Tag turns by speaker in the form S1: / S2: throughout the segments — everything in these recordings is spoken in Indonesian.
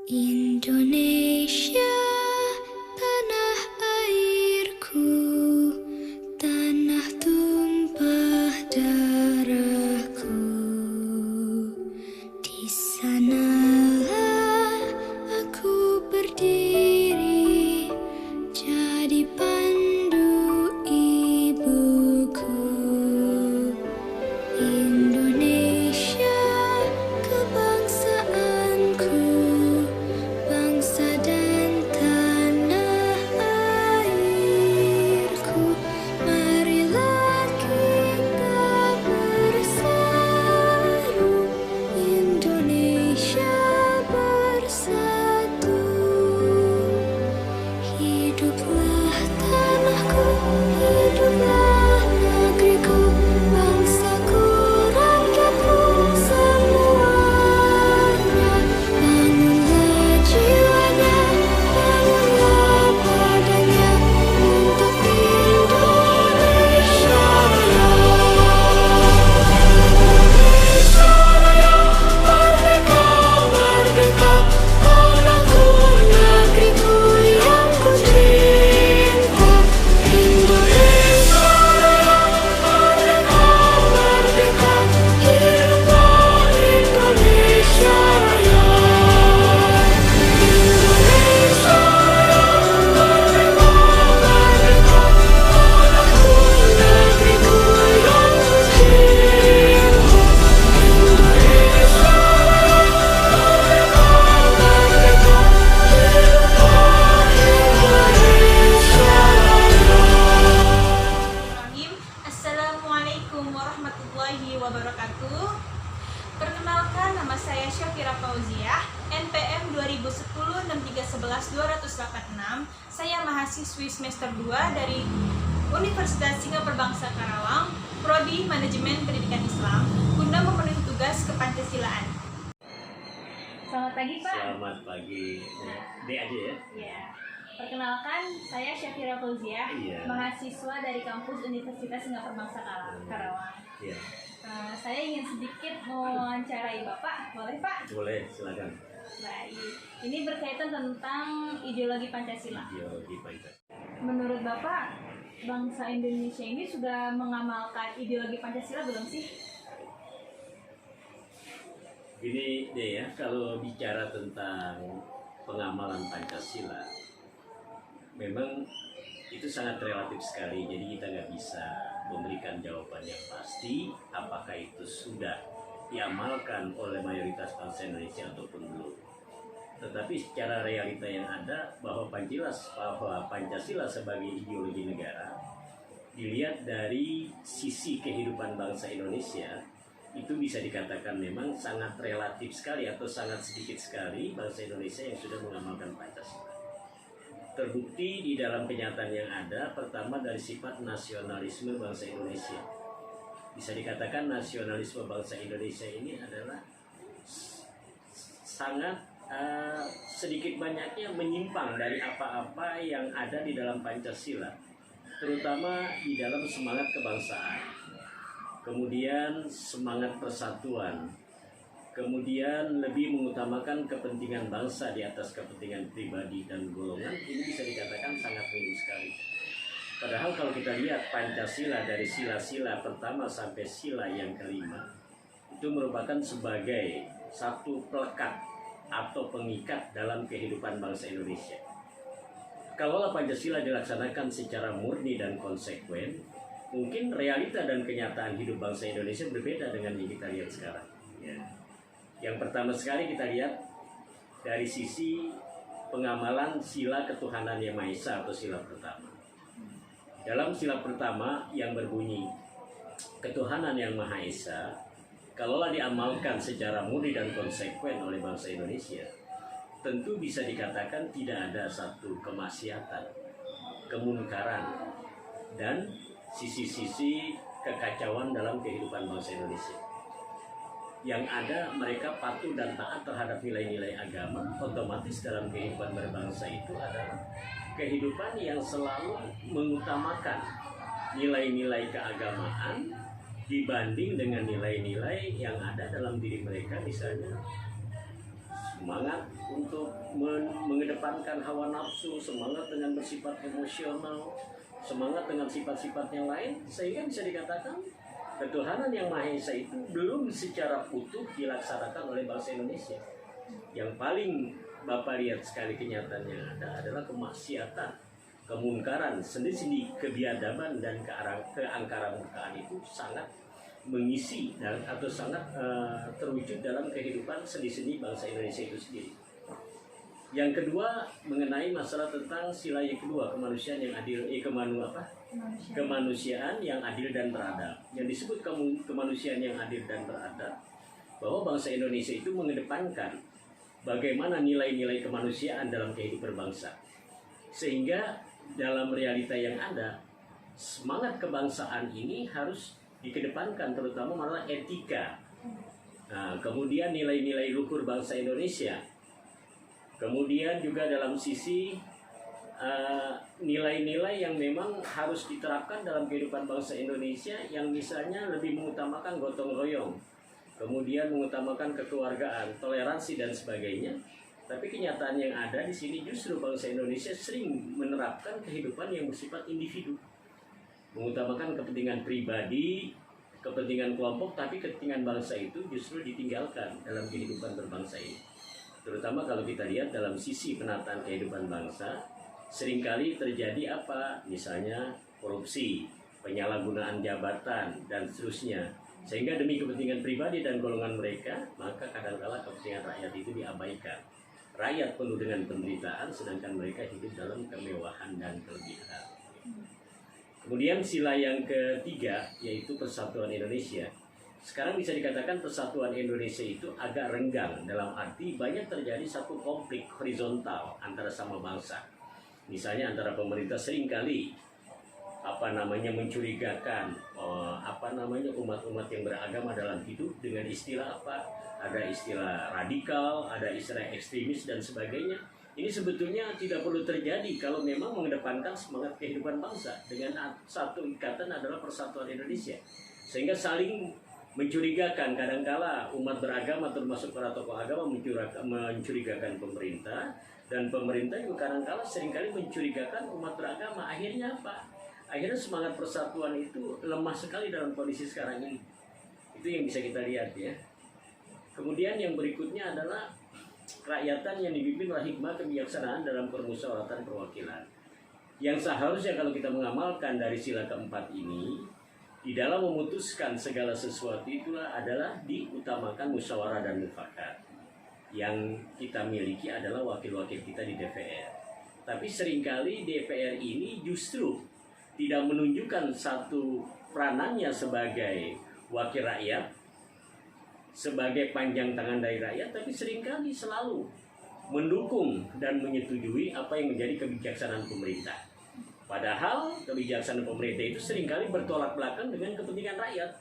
S1: Indonesia, tanah airku, tanah tumpah darahku. Di sanalah aku berdiri, jadi pandu ibuku. Indonesia, kebangsaanku, bangsa dan tanah airku. Marilah kita bersatu, Indonesia bersatu. Hiduplah tanahku, hiduplah negeriku, bangsaku, rakyatku semuanya. Bangunlah jiwanya, bangunlah badannya untuk Indonesia Raya. Indonesia Raya, merdeka, merdeka, tanahku, negeriku yang ku cinta. Indonesia Raya, merdeka, merdeka, hiduplah Indonesia Raya. Indonesia Raya, merdeka, merdeka, tanahku, negeriku yang ku cinta. Indonesia Raya, merdeka, merdeka, hiduplah Indonesia Raya.
S2: Assalamualaikum warahmatullahi wabarakatuh. Perkenalkan, nama saya Syafira Fauziah, NPM 2010-6311-286. Saya mahasiswi semester 2 dari Universitas Singapura Bangsa Karawang, Prodi Manajemen Pendidikan Islam, guna memenuhi tugas kepancasilaan. Selamat pagi, Pak.
S3: Selamat pagi. D aja ya.
S2: Ya. Perkenalkan, saya Syafira Fauziah,
S3: Iya.
S2: mahasiswa dari kampus Universitas Singapura Bangsa Karawang.
S3: Iya.
S2: Saya ingin sedikit mewawancarai Bapak, boleh Pak?
S3: Boleh, silakan.
S2: Baik, ini berkaitan tentang ideologi Pancasila.
S3: Ideologi Pancasila.
S2: Menurut Bapak, bangsa Indonesia ini sudah mengamalkan ideologi Pancasila belum sih?
S3: Gini deh ya, kalau bicara tentang pengamalan Pancasila, memang itu sangat relatif sekali. Jadi kita nggak bisa memberikan jawaban yang pasti apakah itu sudah diamalkan oleh mayoritas bangsa Indonesia ataupun belum. Tetapi secara realita yang ada bahwa Pancasila sebagai ideologi negara dilihat dari sisi kehidupan bangsa Indonesia, itu bisa dikatakan memang sangat relatif sekali atau sangat sedikit sekali bangsa Indonesia yang sudah mengamalkan Pancasila. Terbukti di dalam kenyataan yang ada, pertama dari sifat nasionalisme bangsa Indonesia. Bisa dikatakan nasionalisme bangsa Indonesia ini adalah sangat sedikit banyaknya menyimpang dari apa-apa yang ada di dalam Pancasila, terutama di dalam semangat kebangsaan, kemudian semangat persatuan, kemudian lebih mengutamakan kepentingan bangsa di atas kepentingan pribadi dan golongan. Ini bisa dikatakan sangat minim sekali. Padahal kalau kita lihat Pancasila dari sila-sila pertama sampai sila yang kelima, itu merupakan sebagai satu pelekat atau pengikat dalam kehidupan bangsa Indonesia. Kalau Pancasila dilaksanakan secara murni dan konsekuen, mungkin realita dan kenyataan hidup bangsa Indonesia berbeda dengan yang kita lihat sekarang. Ya. Yang pertama sekali kita lihat dari sisi pengamalan sila ketuhanan Yang Maha Esa atau sila pertama. Dalam sila pertama yang berbunyi ketuhanan Yang Maha Esa, kalaulah diamalkan secara murni dan konsekuen oleh bangsa Indonesia, tentu bisa dikatakan tidak ada satu kemaksiatan, kemunkaran, dan sisi-sisi kekacauan dalam kehidupan bangsa Indonesia. Yang ada mereka patuh dan taat terhadap nilai-nilai agama, otomatis dalam kehidupan berbangsa itu adalah kehidupan yang selalu mengutamakan nilai-nilai keagamaan dibanding dengan nilai-nilai yang ada dalam diri mereka, misalnya semangat untuk mengedepankan hawa nafsu, semangat dengan bersifat emosional, semangat dengan sifat-sifat yang lain, sehingga bisa dikatakan ketuhanan yang Maha Esa itu belum secara utuh dilaksanakan oleh bangsa Indonesia. Yang paling Bapak lihat sekali kenyataannya ada adalah kemaksiatan, kemungkaran, sendi-sendi kebiadaban dan keangkaran murkaan itu sangat mengisi dan atau sangat terwujud dalam kehidupan sendi-sendi bangsa Indonesia itu sendiri. Yang kedua mengenai masalah tentang sila yang kedua, kemanusiaan yang adil, kemanusiaan yang adil dan beradab. Yang disebut kemanusiaan yang adil dan beradab, bahwa bangsa Indonesia itu mengedepankan bagaimana nilai-nilai kemanusiaan dalam kehidupan berbangsa, sehingga dalam realita yang ada, semangat kebangsaan ini harus dikedepankan, terutama masalah etika. Nah, kemudian nilai-nilai luhur bangsa Indonesia. Kemudian juga dalam sisi nilai-nilai yang memang harus diterapkan dalam kehidupan bangsa Indonesia, yang misalnya lebih mengutamakan gotong royong, kemudian mengutamakan kekeluargaan, toleransi dan sebagainya. Tapi kenyataan yang ada di sini justru bangsa Indonesia sering menerapkan kehidupan yang bersifat individu, mengutamakan kepentingan pribadi, kepentingan kelompok, tapi kepentingan bangsa itu justru ditinggalkan dalam kehidupan berbangsa ini. Terutama kalau kita lihat dalam sisi penataan kehidupan bangsa, seringkali terjadi apa? Misalnya korupsi, penyalahgunaan jabatan, dan seterusnya. Sehingga demi kepentingan pribadi dan golongan mereka, maka kadang-kala kepentingan rakyat itu diabaikan. Rakyat penuh dengan penderitaan, sedangkan mereka hidup dalam kemewahan dan kelebihan. Kemudian sila yang ketiga, yaitu persatuan Indonesia. Sekarang bisa dikatakan persatuan Indonesia itu agak renggang, dalam arti banyak terjadi satu konflik horizontal antara sama bangsa. Misalnya antara pemerintah seringkali mencurigakan umat-umat yang beragama dalam hidup dengan istilah apa? Ada istilah radikal, ada istilah ekstremis dan sebagainya. Ini sebetulnya tidak perlu terjadi kalau memang mengedepankan semangat kehidupan bangsa dengan satu ikatan adalah persatuan Indonesia. Sehingga saling mencurigakan, kadangkala umat beragama termasuk para tokoh agama mencurigakan pemerintah, dan pemerintah juga kadangkala seringkali mencurigakan umat beragama. Akhirnya apa? Akhirnya semangat persatuan itu lemah sekali dalam kondisi sekarang ini. Itu yang bisa kita lihat ya. Kemudian yang berikutnya adalah kerakyatan yang dipimpin oleh hikmah kebijaksanaan dalam permusyawaratan perwakilan. Yang seharusnya kalau kita mengamalkan dari sila keempat ini, di dalam memutuskan segala sesuatu itulah adalah diutamakan musyawarah dan mufakat. Yang kita miliki adalah wakil-wakil kita di DPR. Tapi seringkali DPR ini justru tidak menunjukkan satu peranannya sebagai wakil rakyat, sebagai panjang tangan dari rakyat, tapi seringkali selalu mendukung dan menyetujui apa yang menjadi kebijaksanaan pemerintah. Padahal kebijaksanaan pemerintah itu seringkali bertolak belakang dengan kepentingan rakyat.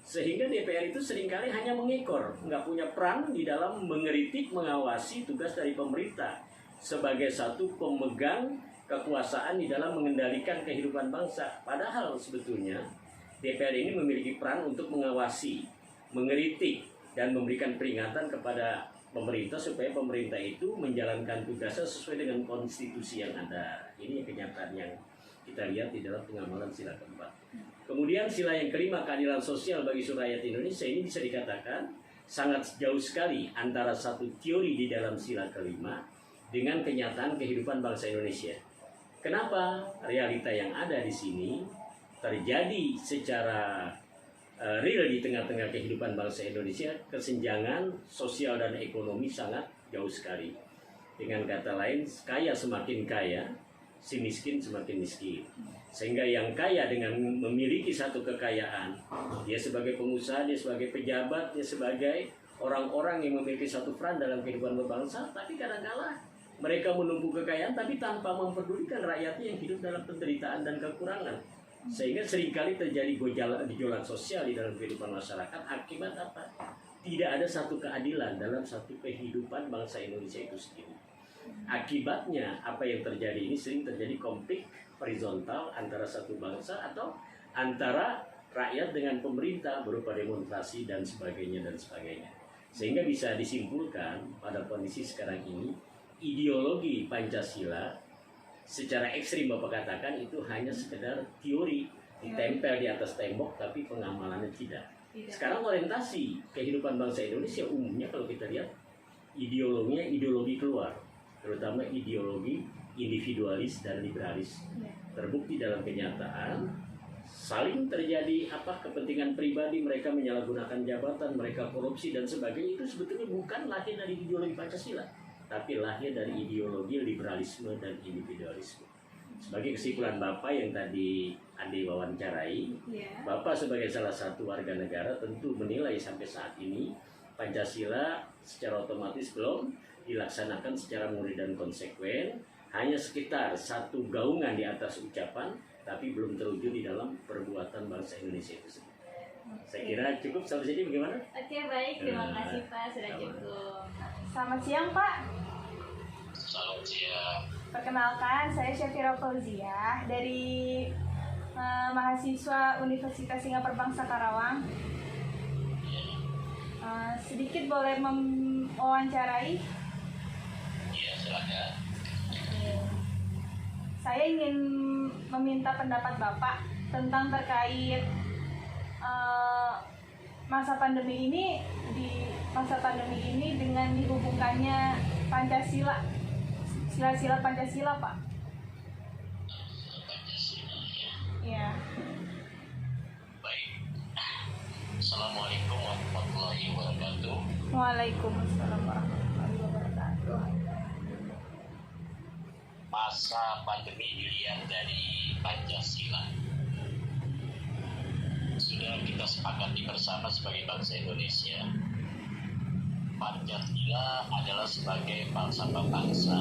S3: Sehingga DPR itu seringkali hanya mengekor, nggak punya peran di dalam mengeritik, mengawasi tugas dari pemerintah sebagai satu pemegang kekuasaan di dalam mengendalikan kehidupan bangsa. Padahal sebetulnya DPR ini memiliki peran untuk mengawasi, mengeritik, dan memberikan peringatan kepada pemerintah supaya pemerintah itu menjalankan tugasnya sesuai dengan konstitusi yang ada. Ini kenyataan yang kita lihat di dalam pengamalan sila keempat. Kemudian sila yang kelima, keadilan sosial bagi seluruh rakyat Indonesia, ini bisa dikatakan sangat jauh sekali antara satu teori di dalam sila kelima dengan kenyataan kehidupan bangsa Indonesia. Kenapa? Realita yang ada di sini terjadi secara real di tengah-tengah kehidupan bangsa Indonesia. Kesenjangan sosial dan ekonomi sangat jauh sekali. Dengan kata lain, kaya semakin kaya, si miskin semakin miskin. Sehingga yang kaya dengan memiliki satu kekayaan, dia sebagai pengusaha, dia sebagai pejabat, dia sebagai orang-orang yang memiliki satu peran dalam kehidupan berbangsa, tapi kadang-kala mereka menumpuk kekayaan tapi tanpa memperdulikan rakyatnya yang hidup dalam penderitaan dan kekurangan. Sehingga seringkali terjadi gejolak sosial di dalam kehidupan masyarakat. Akibat apa? Tidak ada satu keadilan dalam satu kehidupan bangsa Indonesia itu sendiri. Akibatnya apa yang terjadi ini sering terjadi konflik horizontal antara satu bangsa atau antara rakyat dengan pemerintah berupa demonstrasi dan sebagainya dan sebagainya. Sehingga bisa disimpulkan pada kondisi sekarang ini, ideologi Pancasila secara ekstrim Bapak katakan itu hanya sekedar teori, ditempel di atas tembok tapi pengamalannya tidak. Sekarang orientasi kehidupan bangsa Indonesia umumnya kalau kita lihat ideologinya ideologi keluar, terutama ideologi individualis dan liberalis. Terbukti dalam kenyataan saling terjadi kepentingan pribadi, mereka menyalahgunakan jabatan, mereka korupsi dan sebagainya. Itu sebetulnya bukan lahir dari ideologi Pancasila, tapi lahir dari ideologi liberalisme dan individualisme. Sebagai kesimpulan Bapak yang tadi Ade wawancarai, Bapak sebagai salah satu warga negara tentu menilai sampai saat ini Pancasila secara otomatis belum dilaksanakan secara murni dan konsekuen, hanya sekitar satu gaungan di atas ucapan, tapi belum terwujud di dalam perbuatan bangsa Indonesia itu sendiri. Saya kira cukup sampai sini, bagaimana?
S2: Oke, baik, terima kasih Pak, sudah cukup. Selamat siang Pak.
S4: Selamat siang.
S2: Perkenalkan, saya Syafira Fauziah dari mahasiswa Universitas Singapura Bangsa Karawang. Sedikit boleh mewawancarai?
S4: Iya, silakan.
S2: Saya ingin meminta pendapat Bapak tentang terkait masa pandemi ini dengan dihubungkannya Pancasila, sila-sila Pancasila, Pak.
S4: Pancasila, ya.
S2: Iya.
S4: Baik. Assalamualaikum warahmatullahi wabarakatuh.
S2: Waalaikumsalam warahmatullahi wabarakatuh.
S4: Masa pandemi dilihat dari Pancasila. Sudah kita sepakati bersama sebagai bangsa Indonesia, Pancasila adalah sebagai falsafah bangsa.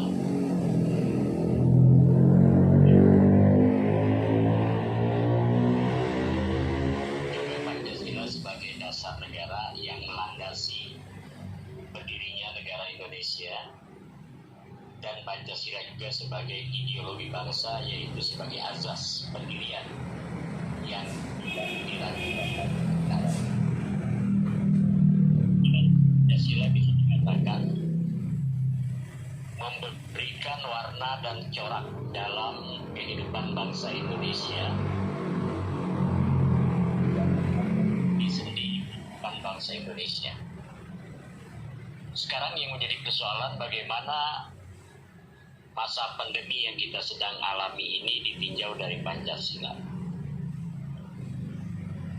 S4: Juga Pancasila sebagai dasar negara yang melandasi berdirinya negara Indonesia, dan Pancasila juga sebagai ideologi bangsa, yaitu sebagai azas pendirian yang dilakukan. Pancasila bisa dikatakan memberikan warna dan corak dalam kehidupan bangsa Indonesia. Di sendiri kehidupan bangsa Indonesia. Sekarang yang menjadi persoalan bagaimana masa pandemi yang kita sedang alami ini ditinjau dari Pancasila.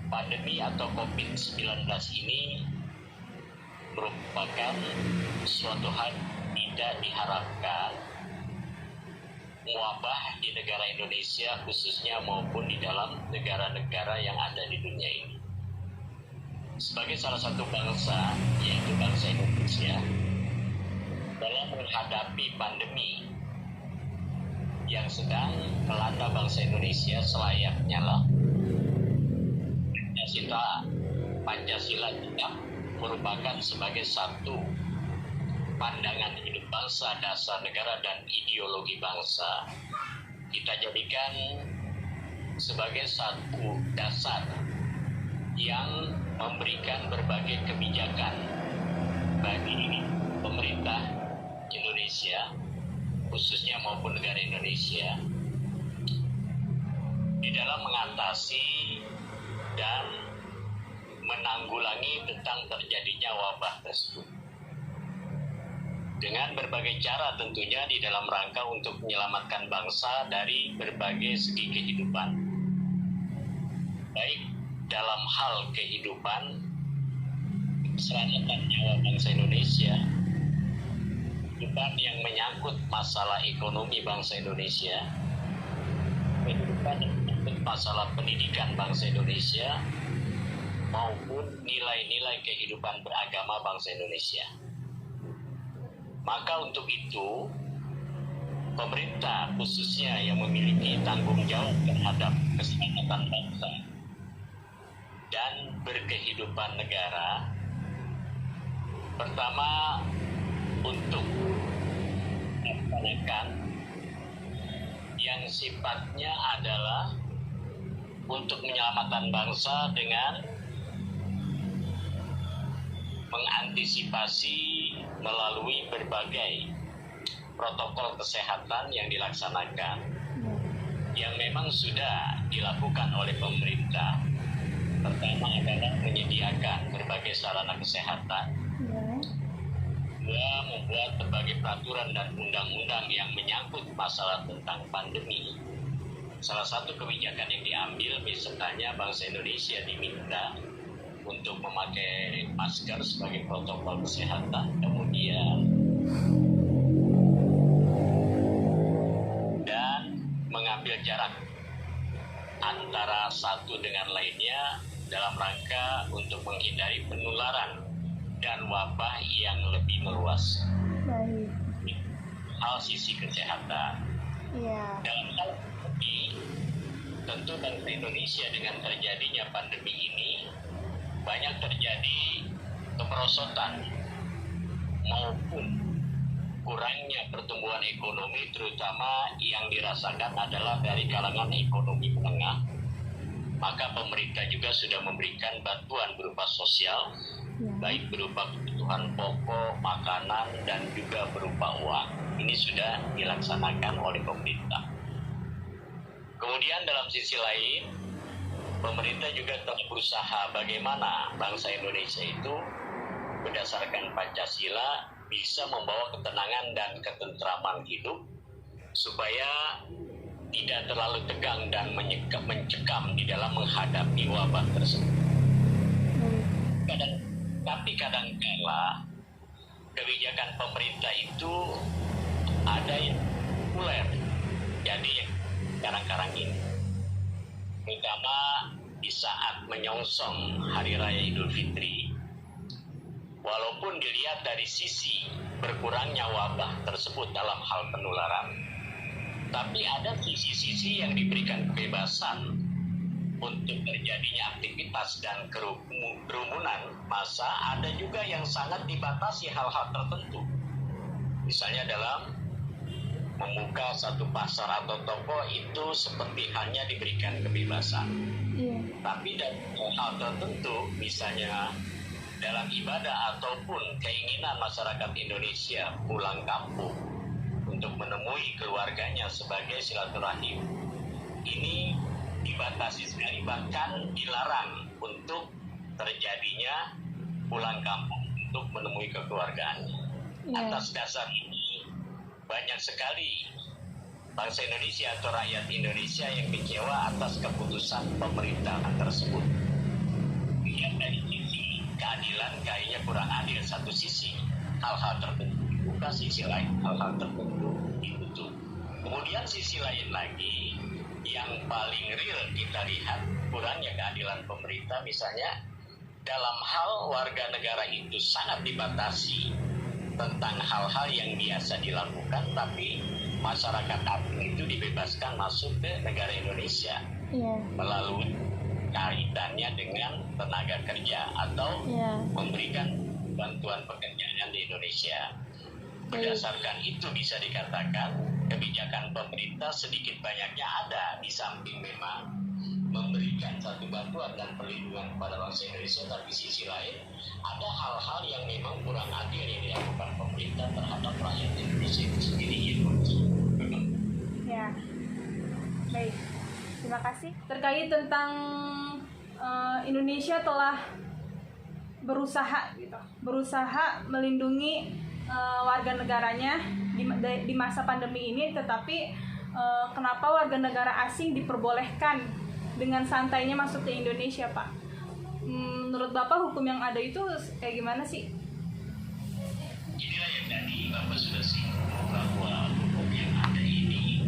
S4: Pandemi atau COVID-19 ini merupakan suatu hal tidak diharapkan wabah di negara Indonesia khususnya maupun di dalam negara-negara yang ada di dunia ini. Sebagai salah satu bangsa, yaitu bangsa Indonesia, dalam menghadapi pandemi yang sedang melanda bangsa Indonesia selayaknya lah, Pancasila juga merupakan sebagai satu pandangan hidup bangsa, dasar negara dan ideologi bangsa. Kita jadikan sebagai satu dasar yang memberikan berbagai kebijakan bagi pemerintah Indonesia khususnya maupun negara Indonesia di dalam mengatasi dan menanggulangi tentang terjadinya wabah tersebut dengan berbagai cara, tentunya di dalam rangka untuk menyelamatkan bangsa dari berbagai segi kehidupan, baik dalam hal kehidupan keselamatan nyawa bangsa Indonesia, kehidupan yang menyangkut masalah ekonomi bangsa Indonesia, kehidupan yang menyangkut masalah pendidikan bangsa Indonesia, maupun nilai-nilai kehidupan beragama bangsa Indonesia. Maka untuk itu, pemerintah khususnya yang memiliki tanggung jawab terhadap keselamatan bangsa dan berkehidupan negara, pertama untuk melaksanakan yang sifatnya adalah untuk menyelamatkan bangsa dengan mengantisipasi melalui berbagai protokol kesehatan yang dilaksanakan, yang memang sudah dilakukan oleh pemerintah. Pertama adalah menyediakan berbagai sarana kesehatan. Dua, membuat berbagai peraturan dan undang-undang yang menyangkut masalah tentang pandemi. Salah satu kebijakan yang diambil, misalnya bangsa Indonesia diminta untuk memakai masker sebagai protokol kesehatan, kemudian dan mengambil jarak antara satu dengan lainnya dalam rangka untuk menghindari penularan dan wabah yang lebih meluas.
S2: Baik.
S4: Hal sisi kesehatan.
S2: Iya.
S4: Dalam hal ini, tentu bangsa Indonesia dengan terjadinya pandemi ini banyak terjadi kemerosotan maupun kurangnya pertumbuhan ekonomi, terutama yang dirasakan adalah dari kalangan ekonomi menengah. Maka pemerintah juga sudah memberikan bantuan berupa sosial, baik berupa kebutuhan pokok, makanan, dan juga berupa uang. Ini sudah dilaksanakan oleh pemerintah. Kemudian dalam sisi lain, pemerintah juga telah berusaha bagaimana bangsa Indonesia itu berdasarkan Pancasila bisa membawa ketenangan dan ketentraman hidup supaya tidak terlalu tegang dan mencekam di dalam menghadapi wabah tersebut. Tapi kadang-kala kebijakan pemerintah itu ada yang populer, jadi sekarang ini, terutama di saat menyongsong Hari Raya Idul Fitri, walaupun dilihat dari sisi berkurangnya wabah tersebut dalam hal penularan, tapi ada sisi-sisi yang diberikan kebebasan untuk terjadinya aktivitas dan kerumunan massa. Ada juga yang sangat dibatasi hal-hal tertentu. Misalnya dalam membuka satu pasar atau toko itu seperti hanya diberikan kebebasan. Tapi dalam hal tertentu, misalnya dalam ibadah ataupun keinginan masyarakat Indonesia pulang kampung untuk menemui keluarganya sebagai silaturahim, ini dibatasi sekali, bahkan dilarang untuk terjadinya pulang kampung untuk menemui kekeluargaannya. Atas dasar ini, banyak sekali bangsa Indonesia atau rakyat Indonesia yang kecewa atas keputusan pemerintahan tersebut. Yang dari sisi keadilan kayaknya kurang adil. Satu sisi hal-hal tertentu dibuka, sisi lain hal-hal tertentu ditutup. Kemudian sisi lain lagi yang paling real kita lihat kurangnya keadilan pemerintah, misalnya dalam hal warga negara itu sangat dibatasi tentang hal-hal yang biasa dilakukan, tapi masyarakat asing itu dibebaskan masuk ke negara Indonesia melalui kaitannya dengan tenaga kerja atau memberikan bantuan pekerjaan di Indonesia. Berdasarkan itu bisa dikatakan kebijakan pemerintah sedikit banyaknya ada, di samping memang memberikan satu bantuan dan perlindungan kepada bangsa Indonesia, tapi sisi lain ada hal-hal yang memang kurang adil yang dilakukan pemerintah terhadap rakyat Indonesia itu sendiri.
S2: Ya, baik. Terima kasih. Terkait tentang Indonesia telah berusaha melindungi warga negaranya di masa pandemi ini, tetapi kenapa warga negara asing diperbolehkan dengan santainya masuk ke Indonesia, Pak? Menurut Bapak hukum yang ada itu kayak gimana sih?
S4: Inilah yang tadi Bapak sudah singgung, bahwa hukum yang ada ini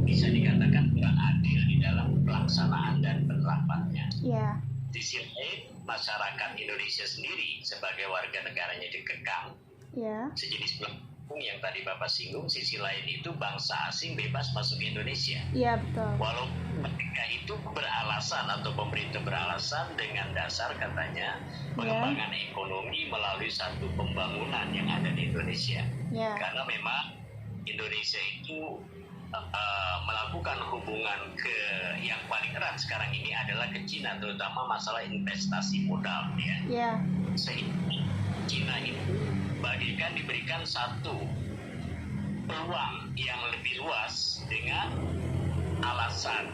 S4: bisa dikatakan kurang adil di dalam pelaksanaan dan penerapannya.
S2: Ya.
S4: Di sisi lain, masyarakat Indonesia sendiri sebagai warga negaranya dikekang.
S2: Ya.
S4: Sejenis hukum yang tadi Bapak singgung, sisi lain itu bangsa asing bebas masuk ke Indonesia.
S2: Iya, betul.
S4: Walaupun mereka itu beralasan atau pemerintah beralasan dengan dasar katanya pengembangan ekonomi melalui satu pembangunan yang ada di Indonesia.
S2: Ya.
S4: Karena memang Indonesia itu melakukan hubungan ke yang paling erat sekarang ini adalah ke Cina, terutama masalah investasi modal ya. Sehingga Cina itu bagikan diberikan satu peluang yang lebih luas dengan alasan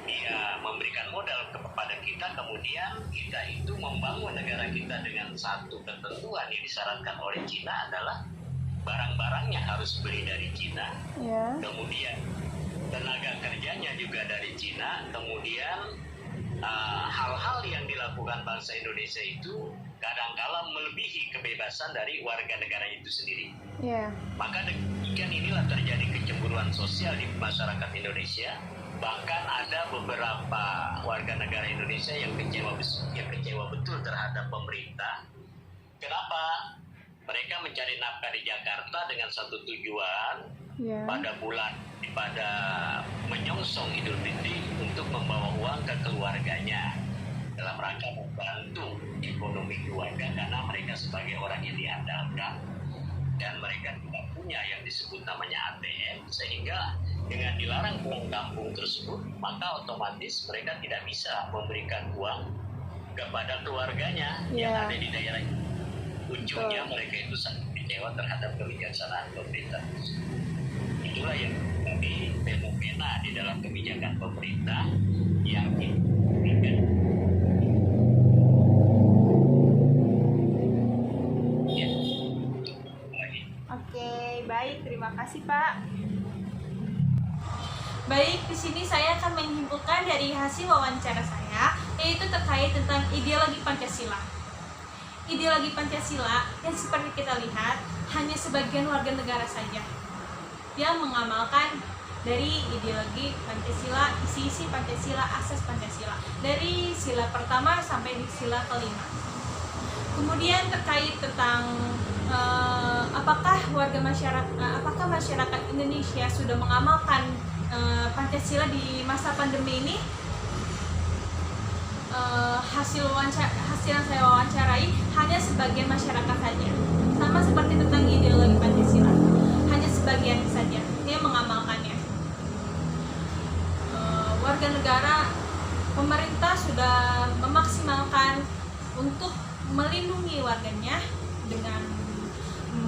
S4: dia memberikan modal kepada kita, kemudian kita itu membangun negara kita dengan satu ketentuan yang disyaratkan oleh Cina adalah barang-barangnya harus beli dari Cina, kemudian tenaga kerjanya juga dari Cina, kemudian hal-hal yang dilakukan bangsa Indonesia itu kadangkala melebihi kebebasan dari warga negara itu sendiri. Maka demikian inilah terjadi kecemburuan sosial di masyarakat Indonesia. Bahkan ada beberapa warga negara Indonesia yang kecewa betul terhadap pemerintah. Kenapa? Mereka mencari nafkah di Jakarta dengan satu tujuan, pada menyongsong Idul Fitri untuk membawa uang ke keluarganya dalam rangka membantu ekonomi keluarga, karena mereka sebagai orang yang diandalkan dan mereka tidak punya yang disebut namanya ATM, sehingga dengan dilarang pulang kampung tersebut, maka otomatis mereka tidak bisa memberikan uang kepada keluarganya yang ada di daerah itu. Ujungnya mereka itu sangat kecewa terhadap kebijaksanaan pemerintah. Itulah yang menjadi fenomena di dalam kebijakan pemerintah yang diberikan.
S2: Oke, baik, terima kasih Pak. Baik, di sini saya akan menyimpulkan dari hasil wawancara saya, yaitu terkait tentang ideologi Pancasila. Ideologi Pancasila yang seperti kita lihat hanya sebagian warga negara saja yang mengamalkan dari ideologi Pancasila, isi-isi Pancasila, asas Pancasila, dari sila pertama sampai di sila kelima. Kemudian terkait tentang apakah masyarakat Indonesia sudah mengamalkan Pancasila di masa pandemi ini? Hasil yang saya wawancarai hanya sebagian masyarakat saja, sama seperti tentang ideologi Pancasila, hanya sebagian saja yang mengamalkannya. Warga negara, pemerintah sudah memaksimalkan untuk melindungi warganya dengan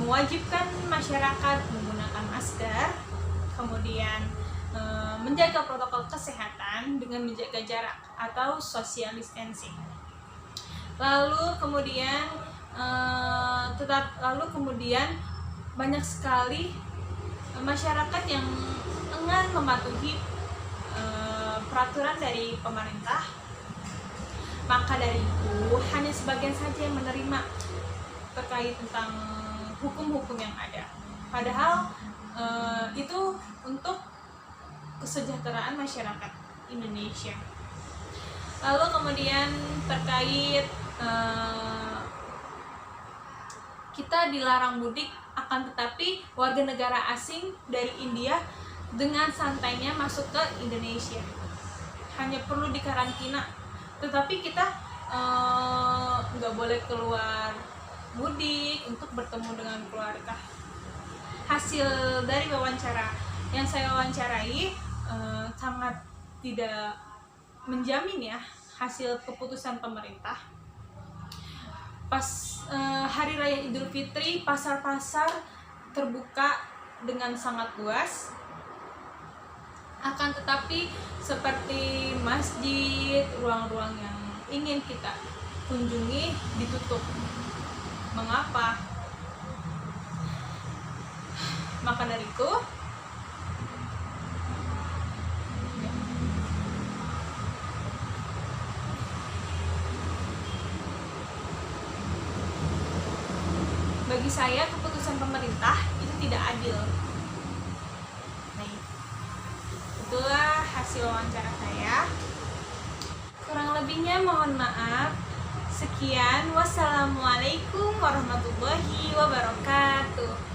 S2: mewajibkan masyarakat menggunakan masker, kemudian menjaga protokol kesehatan dengan menjaga jarak atau social distancing. Lalu kemudian banyak sekali masyarakat yang enggan mematuhi peraturan dari pemerintah. Maka dari itu hanya sebagian saja yang menerima terkait tentang hukum-hukum yang ada. Padahal itu untuk kesejahteraan masyarakat Indonesia. Lalu kemudian terkait kita dilarang mudik, akan tetapi warga negara asing dari India dengan santainya masuk ke Indonesia, hanya perlu dikarantina, tetapi kita nggak boleh keluar mudik untuk bertemu dengan keluarga. Hasil dari wawancara yang saya wawancarai sangat tidak menjamin ya hasil keputusan pemerintah. Pas hari raya Idul Fitri, pasar-pasar terbuka dengan sangat luas. Akan tetapi seperti masjid, ruang-ruang yang ingin kita kunjungi ditutup. Mengapa? Maka dari itu bagi saya keputusan pemerintah itu tidak adil. Nah, itulah hasil wawancara saya. Kurang lebihnya mohon maaf. Sekian, wassalamualaikum warahmatullahi wabarakatuh.